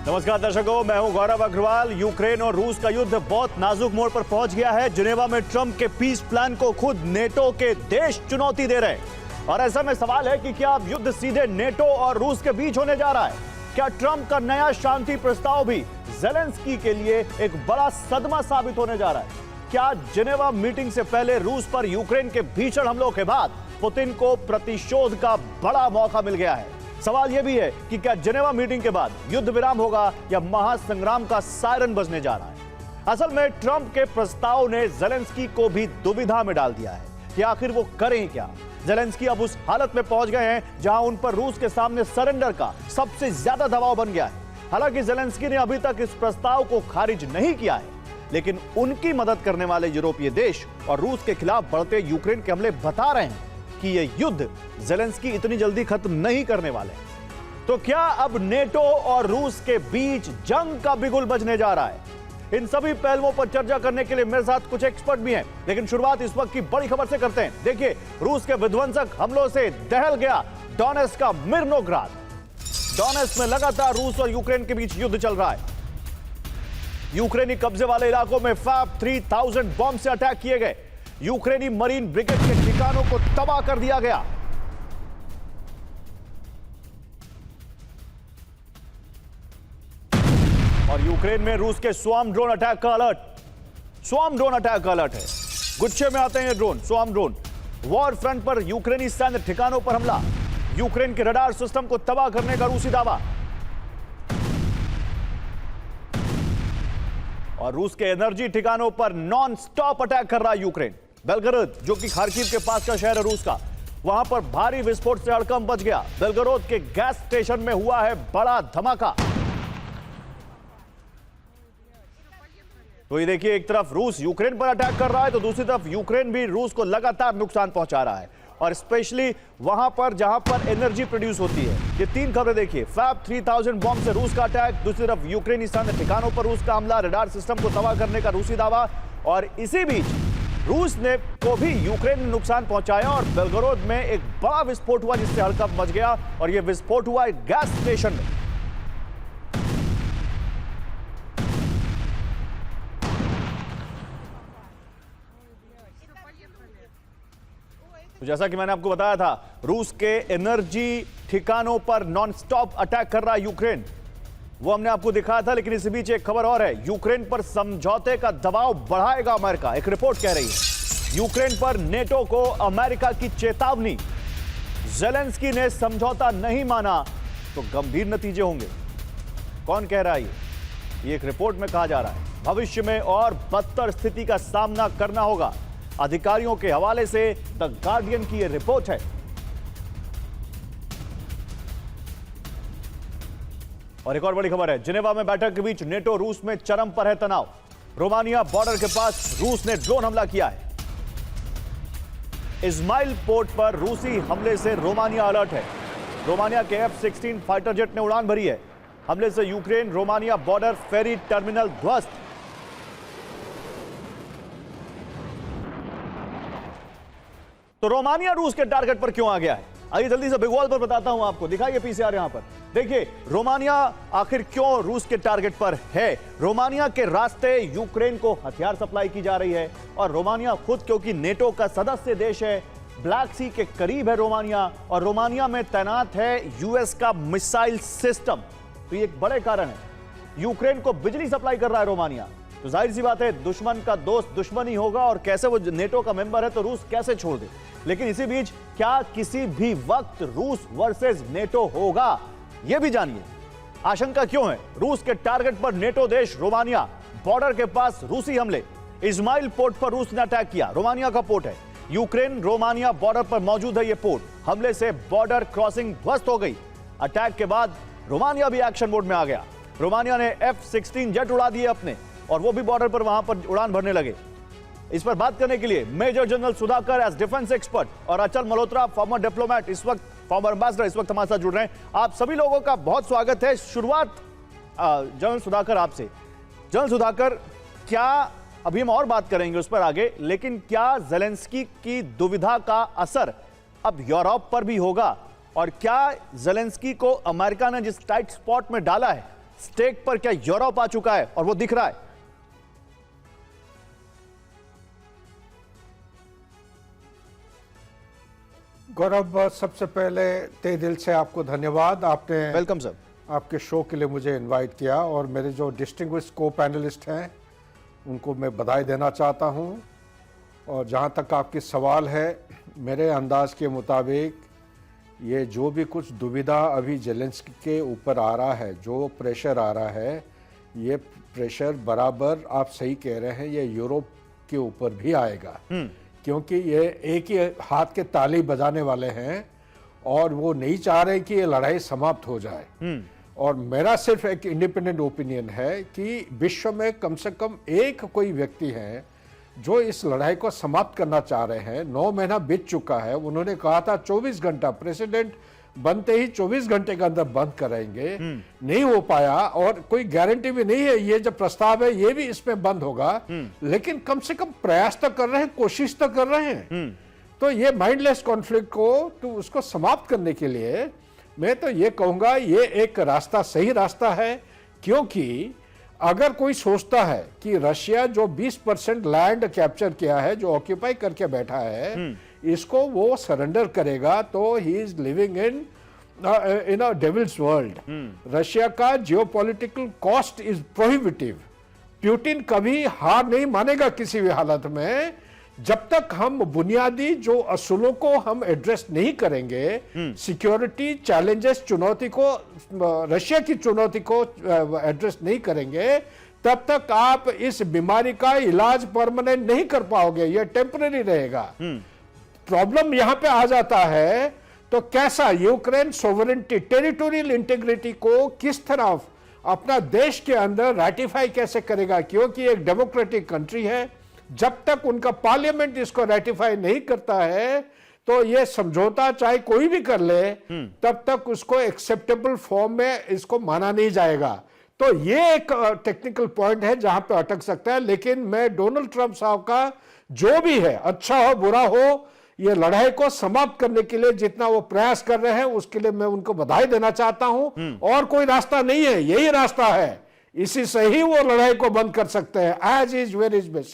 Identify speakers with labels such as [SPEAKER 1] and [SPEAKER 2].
[SPEAKER 1] नमस्कार दर्शकों, मैं हूं गौरव अग्रवाल। यूक्रेन और रूस का युद्ध बहुत नाजुक मोड़ पर पहुंच गया है। जिनेवा में ट्रंप के पीस प्लान को खुद नेटो के देश चुनौती दे रहे हैं और ऐसा में सवाल है कि क्या अब युद्ध सीधे नेटो और रूस के बीच होने जा रहा है? क्या ट्रंप का नया शांति प्रस्ताव भी जेलेंस्की के लिए एक बड़ा सदमा साबित होने जा रहा है? क्या जिनेवा मीटिंग से पहले रूस पर यूक्रेन के भीषण हमलों के बाद पुतिन को प्रतिशोध का बड़ा मौका मिल गया है? सवाल यह भी है कि क्या जिनेवा मीटिंग के बाद युद्ध विराम होगा या महासंग्राम का सायरन बजने जा रहा है? असल में ट्रंप के प्रस्ताव ने जेलेंस्की को भी दुविधा में डाल दिया है कि आखिर वो करें क्या। जेलेंस्की अब उस हालत में पहुंच गए हैं जहां उन पर रूस के सामने सरेंडर का सबसे ज्यादा दबाव बन गया है। हालांकि जेलेंस्की ने अभी तक इस प्रस्ताव को खारिज नहीं किया है, लेकिन उनकी मदद करने वाले यूरोपीय देश और रूस के खिलाफ बढ़ते यूक्रेन के हमले बता रहे हैं कि यह युद्ध जेलेंस्की इतनी जल्दी खत्म नहीं करने वाले। तो क्या अब नेटो और रूस के बीच जंग का बिगुल बजने जा रहा है? इन सभी पहलुओं पर चर्चा करने के लिए मेरे साथ कुछ एक्सपर्ट भी हैं, लेकिन शुरुआत इस वक्त की बड़ी खबर से करते हैं। देखिए, रूस के विध्वंसक हमलों से दहल गया डोनेट्स्क का मिर्नोग्राद। डोनेट्स्क में लगातार रूस और यूक्रेन के बीच युद्ध चल रहा है। यूक्रेनी कब्जे वाले इलाकों में फैब 3000 बॉम्ब से अटैक किए गए। यूक्रेनी मरीन ब्रिगेड के ठिकानों को तबाह कर दिया गया। और यूक्रेन में रूस के स्वार्म ड्रोन अटैक का अलर्ट। स्वार्म ड्रोन अटैक का अलर्ट है। गुच्छे में आते हैं drone, swarm drone. War front पर यूक्रेनी सैन्य ठिकानों पर हमला। यूक्रेन के रडार सिस्टम को तबाह करने का रूसी दावा। और रूस के एनर्जी ठिकानों पर नॉन स्टॉप अटैक कर रहा है यूक्रेन। बेलगरोद, जो कि खार्किव के पास का शहर है रूस का, वहां पर भारी विस्फोट से हड़कंप मच गया। बेलगरोद के गैस स्टेशन में हुआ है बड़ा धमाका। तो ये देखिए, एक तरफ रूस यूक्रेन पर अटैक कर रहा है तो दूसरी तरफ यूक्रेन भी रूस को लगातार नुकसान पहुंचा रहा है, और स्पेशली वहां पर जहां पर एनर्जी प्रोड्यूस होती है। ये तीन खबरें देखिए, फैब 3000 बॉम्ब से रूस का अटैक, दूसरी तरफ यूक्रेनी सैन्य ठिकानों पर रूस का हमला, रडार सिस्टम को तबाह करने का रूसी दावा, और इसी बीच रूस ने को भी यूक्रेन ने नुकसान पहुंचाया और बेलगरोद में एक बड़ा विस्फोट हुआ जिससे हड़कंप मच गया, और यह विस्फोट हुआ एक गैस स्टेशन में। तो जैसा कि मैंने आपको बताया था, रूस के एनर्जी ठिकानों पर नॉनस्टॉप अटैक कर रहा है यूक्रेन, वो हमने आपको दिखाया था। लेकिन इसी बीच एक खबर और है, यूक्रेन पर समझौते का दबाव बढ़ाएगा अमेरिका। एक रिपोर्ट कह रही है यूक्रेन पर नेटो को अमेरिका की चेतावनी। जेलेंस्की ने समझौता नहीं माना तो गंभीर नतीजे होंगे। कौन कह रहा है ये एक रिपोर्ट में कहा जा रहा है। भविष्य में और बदतर स्थिति का सामना करना होगा, अधिकारियों के हवाले से द गार्डियन की यह रिपोर्ट है। और एक और बड़ी खबर है, जिनेवा में बैठक के बीच नेटो रूस में चरम पर है तनाव। रोमानिया बॉर्डर के पास रूस ने ड्रोन हमला किया है। इस्माइल पोर्ट पर रूसी हमले से रोमानिया अलर्ट है। रोमानिया के F-16 फाइटर जेट ने उड़ान भरी है। हमले से यूक्रेन रोमानिया बॉर्डर फेरी टर्मिनल ध्वस्त। तो रोमानिया रूस के टारगेट पर क्यों आ गया है? आइए जल्दी से बिग वॉल पर बताता हूं आपको। दिखाइए पीसीआर यहां पर। देखिए, रोमानिया आखिर क्यों रूस के टारगेट पर है। रोमानिया के रास्ते यूक्रेन को हथियार सप्लाई की जा रही है, और रोमानिया खुद क्योंकि नेटो का सदस्य देश है, ब्लैक सी के करीब है रोमानिया, और रोमानिया में तैनात है यूएस का मिसाइल सिस्टम। तो ये एक बड़े कारण है। यूक्रेन को बिजली सप्लाई कर रहा है रोमानिया, तो जाहिर सी बात है दुश्मन का दोस्त दुश्मन ही होगा, और कैसे वो नेटो का मेंबर है तो रूस कैसे छोड़ दे। लेकिन इसी बीच क्या किसी भी वक्त रूस वर्सेस नेटो होगा, यह भी जानिए। आशंका क्यों है? रूस के टारगेट पर नेटो देश रोमानिया, बॉर्डर के पास रूसी हमले। इस्माइल पोर्ट पर रूस ने अटैक किया, रोमानिया का पोर्ट है। यूक्रेन रोमानिया बॉर्डर पर मौजूद है यह पोर्ट। हमले से बॉर्डर क्रॉसिंग ध्वस्त हो गई। अटैक के बाद रोमानिया भी एक्शन मोड में आ गया। रोमानिया ने F-16 जेट उड़ा दिए अपने, और वो भी बॉर्डर पर वहां पर उड़ान भरने लगे। इस पर बात करने के लिए major general Sudhakar as defence expert और अचल मल्होत्रा फॉर्मर डिप्लोमेट, इस वक्त फॉर्मर एम्बेसडर, इस वक्त हमारे साथ जुड़ रहे हैं। आप सभी लोगों का बहुत स्वागत है। शुरुआत जनरल सुधाकर आपसे। जनरल सुधाकर, क्या अभी हम और बात करेंगे उस पर आगे, लेकिन क्या जेलेंस्की की दुविधा का असर अब यूरोप पर भी होगा? और क्या जेलेंस्की को अमेरिका ने जिस टाइट स्पॉट में डाला है, स्टेक पर क्या यूरोप आ चुका है और वो दिख रहा है?
[SPEAKER 2] गौरव, सबसे पहले तहे दिल से आपको धन्यवाद। आपने
[SPEAKER 1] वेलकम सर।
[SPEAKER 2] आपके शो के लिए मुझे इनवाइट किया और मेरे जो डिस्टिंग्विश्ड को पैनलिस्ट हैं उनको मैं बधाई देना चाहता हूं। और जहां तक आपकी सवाल है, मेरे अंदाज के मुताबिक ये जो भी कुछ दुविधा अभी जेलेंस्की के ऊपर आ रहा है, जो प्रेशर आ रहा है, ये प्रेशर बराबर आप सही कह रहे हैं, ये यूरोप के ऊपर भी आएगा। क्योंकि ये एक ही हाथ के ताली बजाने वाले हैं और वो नहीं चाह रहे कि ये लड़ाई समाप्त हो जाए। और मेरा सिर्फ एक इंडिपेंडेंट ओपिनियन है कि विश्व में कम से कम एक कोई व्यक्ति है जो इस लड़ाई को समाप्त करना चाह रहे हैं। 9 महीना बीत चुका है। उन्होंने कहा था 24 घंटा, प्रेसिडेंट बनते ही 24 घंटे के अंदर बंद करेंगे, नहीं हो पाया। और कोई गारंटी भी नहीं है ये जो प्रस्ताव है ये भी इसमें बंद होगा, लेकिन कम से कम प्रयास तो कर रहे हैं, कोशिश तो कर रहे हैं। तो ये माइंडलेस कॉन्फ्लिक्ट को तो उसको समाप्त करने के लिए मैं तो ये कहूंगा ये एक रास्ता, सही रास्ता है। क्योंकि अगर कोई सोचता है कि रशिया जो 20% लैंड कैप्चर किया है, जो ऑक्यूपाई करके बैठा है, इसको वो सरेंडर करेगा, तो he is living in a devil's world. Russia का geopolitical cost is prohibitive. Putin कभी हार नहीं मानेगा किसी भी हालत में। जब तक हम बुनियादी जो असूलों को हम एड्रेस नहीं करेंगे, सिक्योरिटी चैलेंजेस, चुनौती को, रशिया की चुनौती को एड्रेस नहीं करेंगे, तब तक आप इस बीमारी का इलाज परमानेंट नहीं कर पाओगे, यह टेम्पररी रहेगा। प्रॉब्लम यहां पे आ जाता है तो कैसा यूक्रेन सोवरेनिटी, टेरिटोरियल इंटीग्रिटी को किस तरह अपना देश के अंदर रैटिफाई कैसे करेगा, क्योंकि एक डेमोक्रेटिक कंट्री है। जब तक उनका पार्लियामेंट इसको रैटिफाई नहीं करता है तो ये समझौता चाहे कोई भी कर ले, तब तक उसको एक्सेप्टेबल फॉर्म में इसको माना नहीं जाएगा। तो ये एक टेक्निकल पॉइंट है जहां पे अटक सकता है। लेकिन मैं डोनाल्ड ट्रंप साहब का जो भी है, अच्छा हो बुरा हो, ये लड़ाई को समाप्त करने के लिए जितना वो प्रयास कर रहे हैं उसके लिए मैं उनको बधाई देना चाहता हूं। और कोई रास्ता नहीं है, यही रास्ता है। इसी से ही वो लड़ाई को बंद कर सकते हैं। As is where is best.